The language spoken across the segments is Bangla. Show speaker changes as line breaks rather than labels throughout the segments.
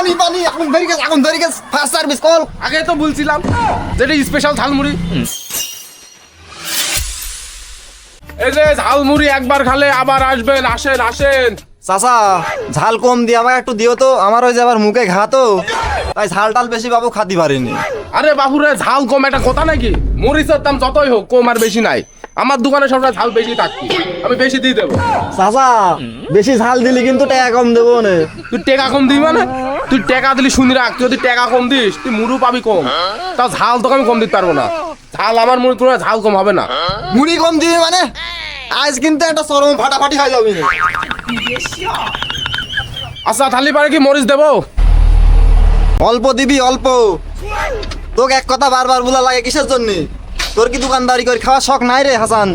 পানি পানি এখন ধরে গেছে ফার্স্ট সার্ভিস কল।
আগে তো বলছিলাম যেটা স্পেশাল ঝালমুড়ি। এই যে ঝালমুড়ি একবার খালে আবার আসবেন, আসেন আসেন।
চাচা ঝাল কম দিয়ে আমাকে একটু দিও তো, আমার ওই যে আবার মুখে ঘা তো, তাই ঝাল টাল বেশি বাবু খাতে পারিনি।
আরে বাবুরে ঝাল কম একটা কথা নাকি? মরিচের দাম যতই হোক কম আর বেশি নাই। আমার দোকানে সবটা ঝাল বেশি থাকতি, আমি বেশি দিয়ে দেবো।
চাচা বেশি ঝাল দিলি কিন্তু টাকা কম দেবো না।
তুই টাকা কম দিবি মানে? তুই টাকা দিলি শুনি রাখ, তুই যদি টাকা কম দিস তুই মুড়ু পাবি কম। তা ঝাল তোকে আমি কম দিতে পারবো না। ঝাল আমার মুড়ি তোমার ঝাল কম হবে না।
মুড়ি কম দিবি মানে? আজ কিন্তু একটা চরম ফাটাফাটি হয়ে যাবে।
আচ্ছা থালি পারে কি মরিচ দেবো?
অল্প দিবি অল্প। তোকে এক কথা বারবার বলা লাগে কিসের জন্য? তোর কি দোকানদারি করে খাওয়া শখ নাই রে হাসান?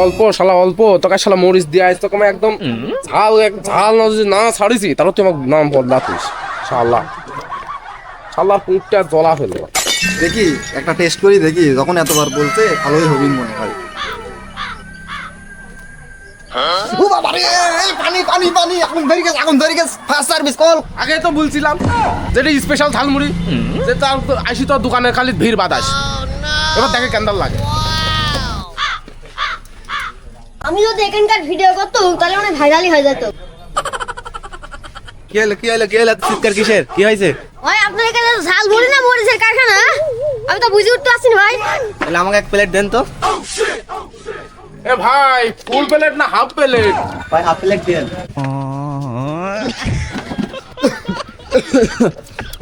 অল্প শালা অল্প, তোকে শালা মরিচ দিয়ে আইস তোকে আমি একদম ঝাল ঝাল না যদি না ছাড়িছি তাহলে তুই আমার নাম বদলাতিস। শালা শালার পুঁটটা জ্বলা ফেলবো।
দেখি একটা টেস্ট করি দেখি, যখন এতবার বলতে ভালোই হবিন মনে হয়। ও বাবা রে, এই পানি পানি পানি এখন ধরে গেছে ফার্স্ট সার্ভিস কল।
আগে তো বলছিলাম যেটা স্পেশাল ঝালমুড়ি, যে তার আইসি তোর দোকানের খালি ভিড় বাতাস। এবার দেখে কেন্দার লাগে।
আমি যদি এখানকার ভিডিও করতাম তাহলে মানে ভাইরালই হয়ে যেত।
কি হলো চিৎকার কিসের? কি হয়েছে?
ভাই আপনার এখানে ঝাল মুড়ি না মরিচের কারখানা? আমি তো বুঝে উঠতে পারছি না ভাই।
তাহলে আমাকে এক প্লেট দেন তো।
এ ভাই ফুল প্লেট না হাফ প্লেট?
ভাই হাফ প্লেট দেন।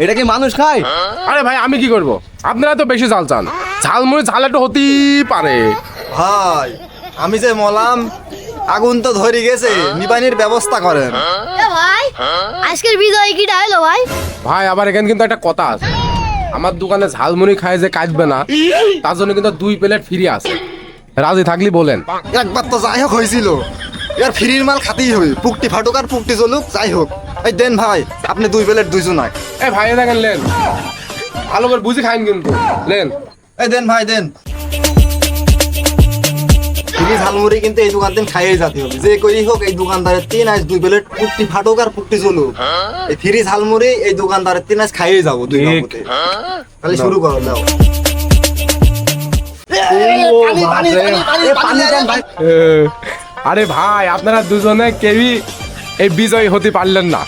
এটা কি মানুষ খায়?
আরে ভাই আমি কি করব? আপনারা তো বেশি ঝাল চান। ঝালমুড়ি ঝাল একটু হতেই পারে।
ভাই আমি যে মলাম, আগুন তো ধরে গেছে, নিবানির ব্যবস্থা করেন।
এ ভাই আজকের বিজয় কিটা হলো ভাই?
ভাই আবার এখানে কিন্তু একটা কথা আছে, আমার দোকানে ঝালমুড়ি খায় যে কাটবে না তার জন্য কিন্তু 2 প্লেট ফ্রি আছে। রাজি থাকলি বলেন।
একবার তো যাই হোক হয়েছিল, এর ফ্রির মাল খাতেই হবে, পুকটি ফাটুক আর পুকটি চলুক যাই হোক। এই দেন ভাই আপনি 2 প্লেট 2 জন।
এ ভাই দেখেন লেন, ভালো করে বুঝি খাইন কিন্তু লেন।
এই দেন ভাই দেন। ফ্রি ঝালমুড়ি কিন্তু এই দোকান থেকে খাইয়েই যেতে হবে, যে করেই হোক। এই দোকানদারের 3 আজ 2 প্লেট পুকটি ফাটুক আর পুকটি চলুক, এই ফ্রি ঝালমুড়ি এই দোকানদারের 3 আজ খাইয়েই যাবো 2 বাবুতে। তাহলে শুরু করো দাও।
আরে ভাই আপনারা দুজনে কেউই এই বিজয় হতে পারলেন না।